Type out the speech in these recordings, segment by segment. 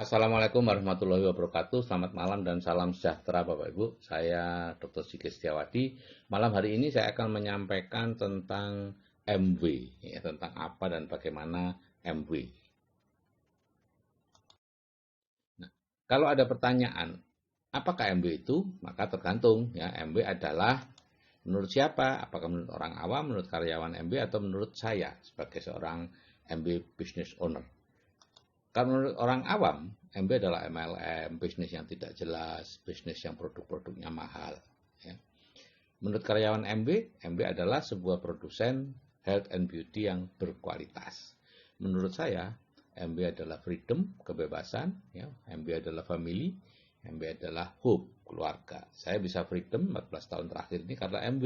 Assalamualaikum warahmatullahi wabarakatuh. Selamat malam dan salam sejahtera Bapak Ibu. Saya Dr. Sigit Setiawadi. Malam hari ini saya akan menyampaikan tentang MW, ya, tentang apa dan bagaimana MW. Nah, kalau ada pertanyaan, apakah MW itu? Maka tergantung, ya. MW adalah menurut siapa? Apakah menurut orang awam, menurut karyawan MW, atau menurut saya sebagai seorang MW business owner? Kalau menurut orang awam, MB adalah MLM, bisnis yang tidak jelas, bisnis yang produk-produknya mahal. Ya. Menurut karyawan MB adalah sebuah produsen health and beauty yang berkualitas. Menurut saya, MB adalah freedom, kebebasan, ya. MB adalah family, MB adalah hope, keluarga. Saya bisa freedom 14 tahun terakhir ini karena MB,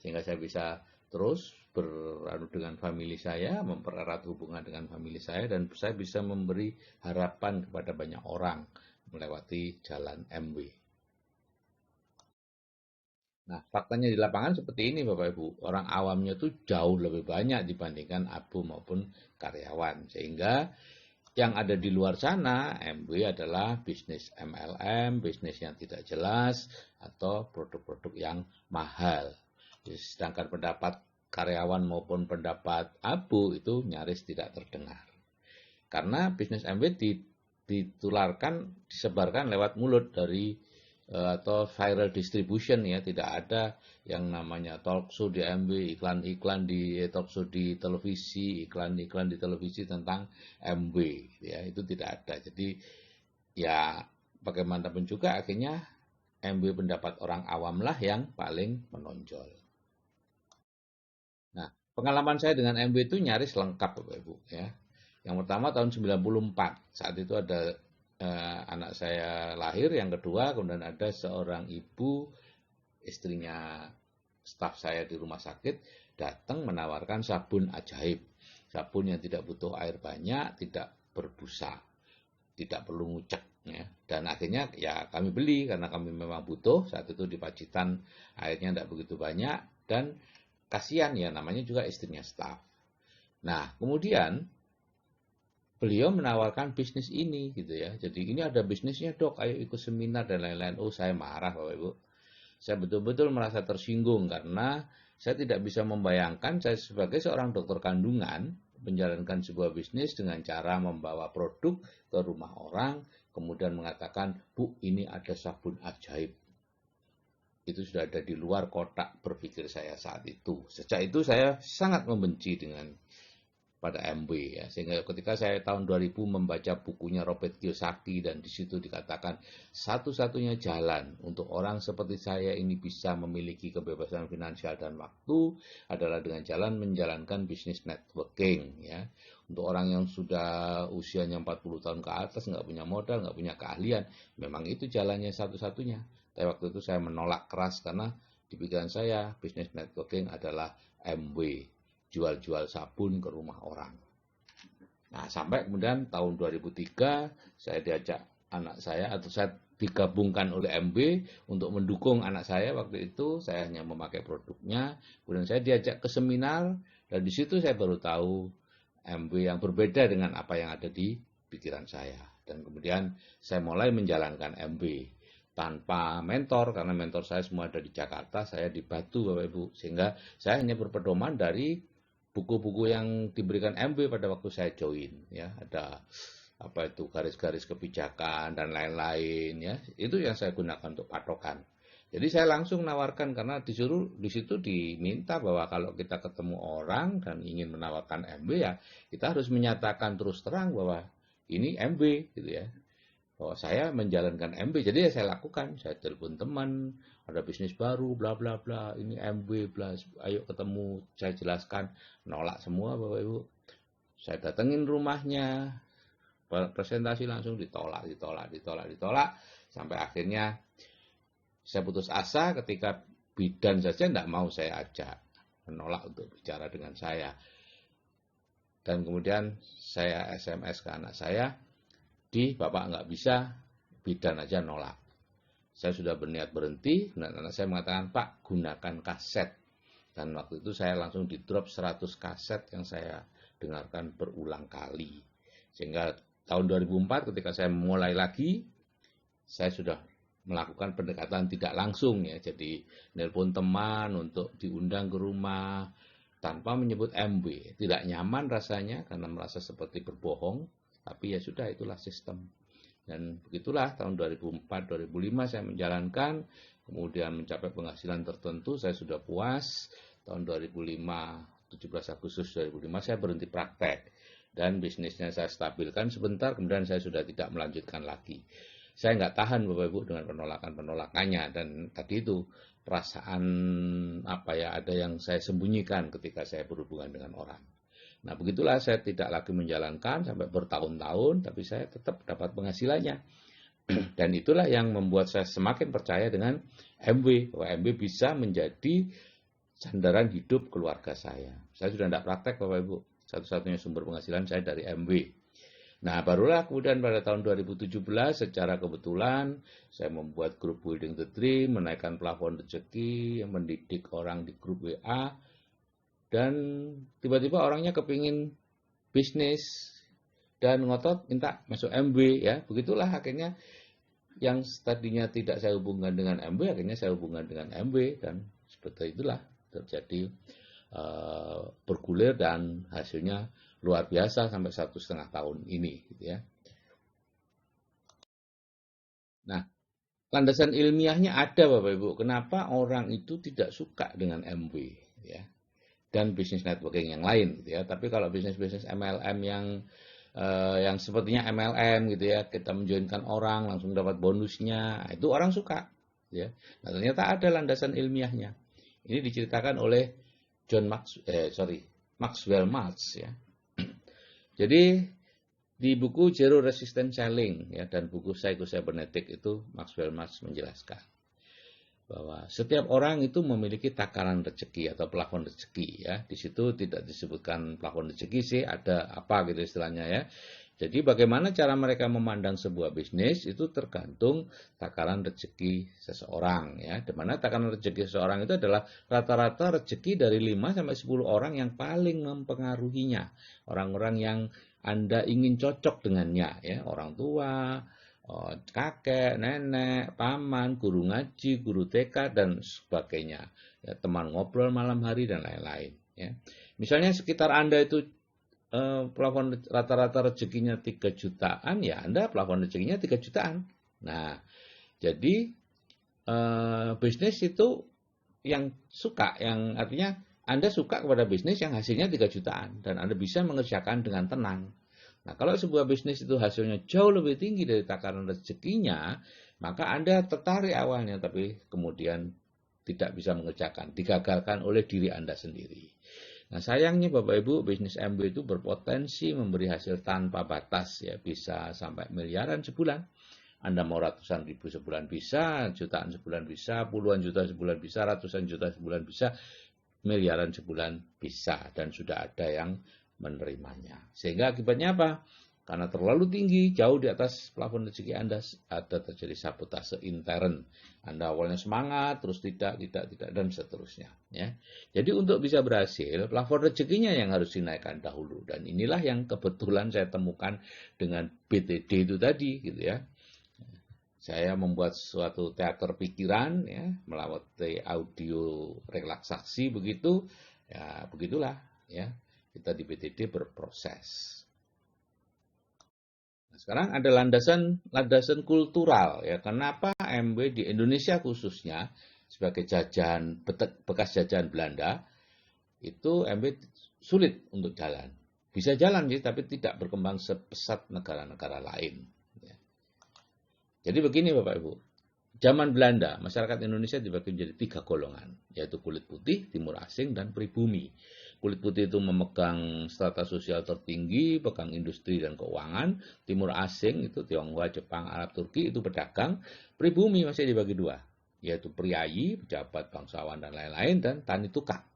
sehingga saya bisa terus beradu dengan family saya, mempererat hubungan dengan family saya, dan saya bisa memberi harapan kepada banyak orang melewati jalan MW. Nah, faktanya di lapangan seperti ini Bapak Ibu. Orang awamnya itu jauh lebih banyak dibandingkan abu maupun karyawan. Sehingga yang ada di luar sana, MW adalah bisnis MLM, bisnis yang tidak jelas, atau produk-produk yang mahal. Sedangkan pendapat karyawan maupun pendapat abu itu nyaris tidak terdengar. Karena bisnis MW ditularkan, disebarkan lewat mulut dari atau viral distribution, ya, tidak ada yang namanya talk show di MW, iklan-iklan di talk show di televisi, iklan-iklan di televisi tentang MW, ya, itu tidak ada. Jadi ya bagaimanapun juga akhirnya MW pendapat orang awam lah yang paling menonjol. Nah, pengalaman saya dengan MW itu nyaris lengkap Bapak Ibu, ya. Yang pertama tahun 94, saat itu ada anak saya lahir, yang kedua kemudian ada seorang ibu, istrinya staf saya di rumah sakit, datang menawarkan sabun ajaib. Sabun yang tidak butuh air banyak, tidak berbusa, tidak perlu ngucek, ya. Dan akhirnya ya kami beli karena kami memang butuh. Saat itu di Pacitan airnya tidak begitu banyak dan kasihan, ya, namanya juga istrinya staf. Nah, kemudian beliau menawarkan bisnis ini gitu, ya. Jadi ini ada bisnisnya Dok, ayo ikut seminar dan lain-lain. Oh, saya marah Bapak Ibu. Saya betul-betul merasa tersinggung karena saya tidak bisa membayangkan saya sebagai seorang dokter kandungan menjalankan sebuah bisnis dengan cara membawa produk ke rumah orang, kemudian mengatakan, Bu, ini ada sabun ajaib. Itu sudah ada di luar kotak berpikir saya saat itu. Sejak itu saya sangat membenci dengan pada MW, ya. Sehingga ketika saya tahun 2000 membaca bukunya Robert Kiyosaki, dan di situ dikatakan satu-satunya jalan untuk orang seperti saya ini bisa memiliki kebebasan finansial dan waktu adalah dengan jalan menjalankan bisnis networking, ya. Untuk orang yang sudah usianya 40 tahun ke atas, nggak punya modal, nggak punya keahlian, memang itu jalannya satu-satunya. Tapi waktu itu saya menolak keras karena di pikiran saya bisnis networking adalah MW, jual-jual sabun ke rumah orang. Nah, sampai kemudian tahun 2003 saya diajak anak saya, atau saya digabungkan oleh MB untuk mendukung anak saya. Waktu itu saya hanya memakai produknya, kemudian saya diajak ke seminar, dan di situ saya baru tahu MB yang berbeda dengan apa yang ada di pikiran saya. Dan kemudian saya mulai menjalankan MB tanpa mentor, karena mentor saya semua ada di Jakarta, saya di Batu Bapak Ibu, sehingga saya hanya berpedoman dari buku-buku yang diberikan MB pada waktu saya join, ya. Ada apa itu garis-garis kebijakan dan lain-lain, ya. Itu yang saya gunakan untuk patokan. Jadi saya langsung nawarkan karena disuruh di situ diminta bahwa kalau kita ketemu orang dan ingin menawarkan MB, ya kita harus menyatakan terus terang bahwa ini MB gitu, ya. Bahwa saya menjalankan MB. Jadi ya saya lakukan, saya telepon teman, ada bisnis baru, bla bla bla, ini MB, bla, ayo ketemu, saya jelaskan, nolak semua Bapak Ibu. Saya datengin rumahnya, presentasi langsung ditolak, ditolak, ditolak, ditolak, sampai akhirnya saya putus asa ketika bidan saja tidak mau saya ajak, menolak untuk bicara dengan saya. Dan kemudian saya SMS ke anak saya, Bapak nggak bisa, bidan aja nolak. Saya sudah berniat berhenti, dan anak saya mengatakan, Pak, gunakan kaset. Dan waktu itu saya langsung di drop 100 kaset yang saya dengarkan berulang kali. Sehingga tahun 2004 ketika saya mulai lagi, saya sudah melakukan pendekatan tidak langsung ya. Jadi nelpon teman untuk diundang ke rumah tanpa menyebut MB. Tidak nyaman rasanya karena merasa seperti berbohong, tapi ya sudah, itulah sistem. Dan begitulah tahun 2004-2005 saya menjalankan, kemudian mencapai penghasilan tertentu, saya sudah puas. Tahun 2005, 17 Agustus 2005 saya berhenti praktek dan bisnisnya saya stabilkan sebentar, kemudian saya sudah tidak melanjutkan lagi. Saya nggak tahan Bapak Ibu dengan penolakannya, dan tadi itu perasaan ada yang saya sembunyikan ketika saya berhubungan dengan orang. Nah, begitulah saya tidak lagi menjalankan sampai bertahun-tahun, tapi saya tetap dapat penghasilannya. Dan itulah yang membuat saya semakin percaya dengan MW, bahwa MW bisa menjadi sandaran hidup keluarga saya. Saya sudah tidak praktek Bapak Ibu, satu-satunya sumber penghasilan saya dari MW. Nah, barulah kemudian pada tahun 2017 secara kebetulan saya membuat grup Building the Dream, menaikkan plafon rezeki, mendidik orang di grup WA, dan tiba-tiba orangnya kepingin bisnis dan ngotot minta masuk MW ya. Begitulah akhirnya yang tadinya tidak saya hubungkan dengan MW, akhirnya saya hubungkan dengan MW, dan seperti itulah terjadi bergulir dan hasilnya luar biasa sampai 1,5 tahun ini gitu ya. Nah, landasan ilmiahnya ada Bapak Ibu. Kenapa orang itu tidak suka dengan MW ya, dan bisnis networking yang lain gitu ya. Tapi kalau bisnis-bisnis MLM yang sepertinya MLM gitu ya, kita menjoinkan orang langsung dapat bonusnya, itu orang suka ya. Nah, ternyata ada landasan ilmiahnya. Ini diceritakan oleh Maxwell Maltz ya. Jadi di buku Zero Resistance Selling ya, dan buku Psycho-Cybernetic itu Maxwell Maltz menjelaskan bahwa setiap orang itu memiliki takaran rezeki atau plafon rezeki ya. Di situ tidak disebutkan plafon rezeki sih, ada apa gitu istilahnya ya. Jadi bagaimana cara mereka memandang sebuah bisnis itu tergantung takaran rezeki seseorang ya. Di mana takaran rezeki seseorang itu adalah rata-rata rezeki dari 5 sampai 10 orang yang paling mempengaruhinya. Orang-orang yang Anda ingin cocok dengannya ya, orang tua, kakek, nenek, paman, guru ngaji, guru TK dan sebagainya. Ya, teman ngobrol malam hari dan lain-lain ya. Misalnya sekitar Anda itu plafon rata-rata rezekinya 3 jutaan, ya Anda plafon rezekinya 3 jutaan. Nah, jadi bisnis itu yang suka, yang artinya Anda suka kepada bisnis yang hasilnya 3 jutaan dan Anda bisa mengerjakan dengan tenang. Nah, kalau sebuah bisnis itu hasilnya jauh lebih tinggi dari takaran rezekinya, maka Anda tertarik awalnya, tapi kemudian tidak bisa mengerjakan, digagalkan oleh diri Anda sendiri. Nah, sayangnya Bapak Ibu, bisnis MW itu berpotensi memberi hasil tanpa batas ya, bisa sampai miliaran sebulan. Anda mau ratusan ribu sebulan bisa, jutaan sebulan bisa, puluhan juta sebulan bisa, ratusan juta sebulan bisa, miliaran sebulan bisa, dan sudah ada yang menerimanya. Sehingga akibatnya apa? Karena terlalu tinggi, jauh di atas plafon rezeki Anda, ada terjadi sabotase intern. Anda awalnya semangat, terus tidak, dan seterusnya. Ya. Jadi untuk bisa berhasil, plafon rezekinya yang harus dinaikkan dahulu. Dan inilah yang kebetulan saya temukan dengan BTD itu tadi, gitu ya. Saya membuat suatu teater pikiran, ya, melalui audio relaksasi begitu, ya begitulah, ya. Kita di BTD berproses. Sekarang ada landasan kultural ya. Kenapa MW di Indonesia khususnya sebagai bekas jajahan Belanda itu MW sulit untuk jalan. Bisa jalan sih, tapi tidak berkembang sepesat negara-negara lain. Ya. Jadi begini Bapak Ibu, zaman Belanda masyarakat Indonesia dibagi menjadi 3 golongan, yaitu kulit putih, timur asing, dan pribumi. Kulit putih itu memegang strata sosial tertinggi, pegang industri dan keuangan. Timur asing itu Tionghoa, Jepang, Arab, Turki itu pedagang. Pribumi masih dibagi 2, yaitu priayi, pejabat, bangsawan dan lain-lain, dan tani tukang.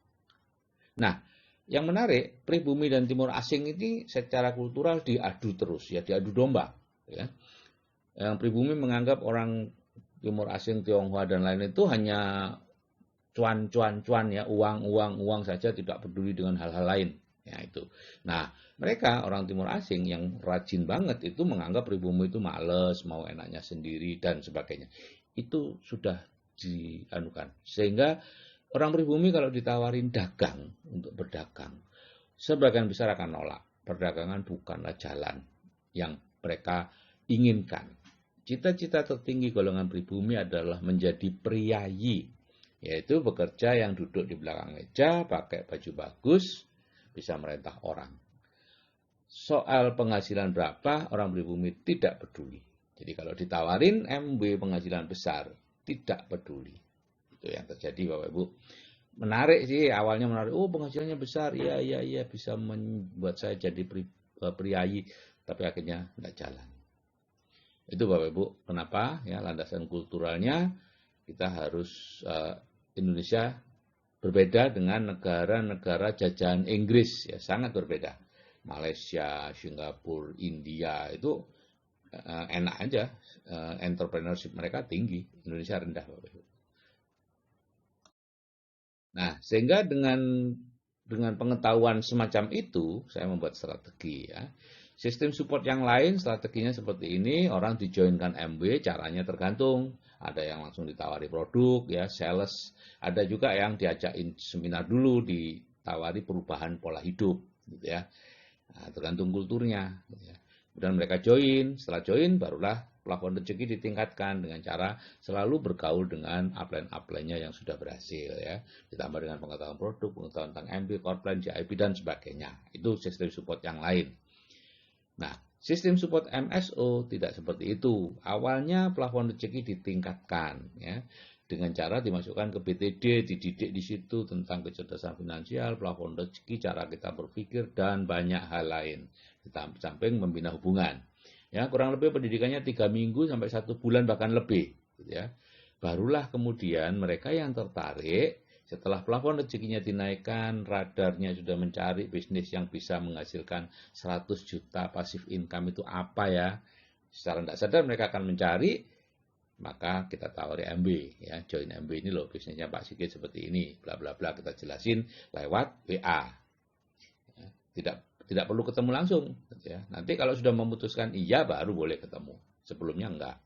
Nah, yang menarik, pribumi dan timur asing ini secara kultural diadu terus, ya diadu domba. Ya. Yang pribumi menganggap orang timur asing, Tionghoa dan lain itu hanya cuan ya, uang saja, tidak peduli dengan hal-hal lain Ya itu. Nah, mereka orang timur asing yang rajin banget itu menganggap pribumi itu males, mau enaknya sendiri dan sebagainya. Itu sudah dianukan. Sehingga orang pribumi kalau ditawarin dagang untuk berdagang, sebagian besar akan nolak. Perdagangan bukanlah jalan yang mereka inginkan. Cita-cita tertinggi golongan pribumi adalah menjadi priayi, yaitu bekerja yang duduk di belakang meja, pakai baju bagus, bisa merintah orang. Soal penghasilan berapa, orang pribumi tidak peduli. Jadi kalau ditawarin MB penghasilan besar, tidak peduli. Itu yang terjadi Bapak Ibu. Menarik sih, awalnya menarik. Oh, penghasilannya besar, iya, bisa membuat saya jadi priayi, tapi akhirnya tidak jalan. Itu Bapak Ibu, kenapa? Ya, landasan kulturalnya kita harus Indonesia berbeda dengan negara-negara jajahan Inggris, ya sangat berbeda. Malaysia, Singapura, India itu enak aja, entrepreneurship mereka tinggi, Indonesia rendah, Bapak Ibu. Nah, sehingga dengan pengetahuan semacam itu, saya membuat strategi ya. Sistem support yang lain, strateginya seperti ini, orang dijoinkan MB, caranya tergantung. Ada yang langsung ditawari produk, ya, sales. Ada juga yang diajakin seminar dulu, ditawari perubahan pola hidup, gitu ya. Nah, tergantung kulturnya. Gitu ya. Kemudian mereka join, setelah join barulah plafon rezeki ditingkatkan dengan cara selalu bergaul dengan upline-upline-nya yang sudah berhasil ya. Ditambah dengan pengetahuan produk, pengetahuan tentang MB, core plan, JIP dan sebagainya. Itu sistem support yang lain. Nah, sistem support MSO tidak seperti itu. Awalnya plafon rezeki ditingkatkan ya. Dengan cara dimasukkan ke BTD, dididik di situ tentang kecerdasan finansial, plafon rezeki, cara kita berpikir dan banyak hal lain. Di samping membina hubungan. Ya, kurang lebih pendidikannya 3 minggu sampai 1 bulan bahkan lebih, gitu ya. Barulah kemudian mereka yang tertarik setelah plafon rezekinya dinaikkan, radarnya sudah mencari bisnis yang bisa menghasilkan 100 juta pasif income itu apa ya. Secara tidak sadar mereka akan mencari, maka kita tawari MB ya, join MB ini loh bisnisnya Pak Sigit seperti ini, bla bla bla, kita jelasin lewat WA. Ya, tidak perlu ketemu langsung ya. Nanti kalau sudah memutuskan iya baru boleh ketemu. Sebelumnya enggak.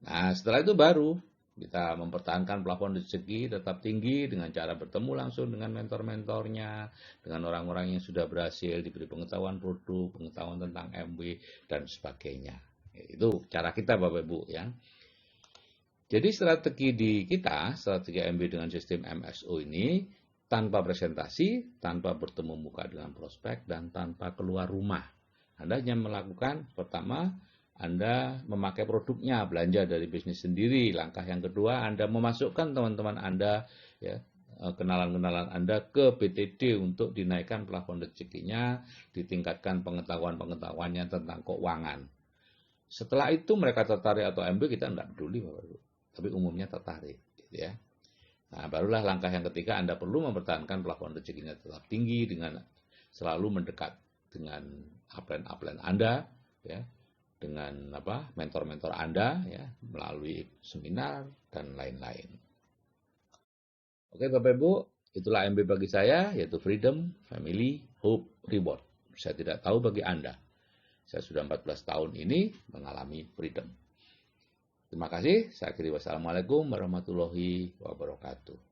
Nah, setelah itu baru kita mempertahankan plafon rezeki tetap tinggi dengan cara bertemu langsung dengan mentor-mentornya, dengan orang-orang yang sudah berhasil, diberi pengetahuan produk, pengetahuan tentang MB, dan sebagainya. Itu cara kita Bapak Ibu ya. Jadi strategi di kita, strategi MB dengan sistem MSO ini, tanpa presentasi, tanpa bertemu muka dengan prospek, dan tanpa keluar rumah. Anda hanya melakukan, pertama, Anda memakai produknya, belanja dari bisnis sendiri. Langkah yang kedua, Anda memasukkan teman-teman Anda, ya, kenalan-kenalan Anda ke BTD untuk dinaikkan plafon rezekinya, ditingkatkan pengetahuan-pengetahuannya tentang keuangan. Setelah itu mereka tertarik atau MB, kita tidak peduli, Bapak Ibu. Tapi umumnya tertarik, gitu ya. Nah, barulah langkah yang ketiga, Anda perlu mempertahankan plafon rezekinya tetap tinggi dengan selalu mendekat dengan upline-upline Anda, ya, dengan mentor-mentor Anda, ya, melalui seminar dan lain-lain. Oke, Bapak Ibu, itulah MB bagi saya, yaitu Freedom, Family, Hope, Reward. Saya tidak tahu bagi Anda. Saya sudah 14 tahun ini mengalami freedom. Terima kasih. Saya akhiri. Wassalamualaikum warahmatullahi wabarakatuh.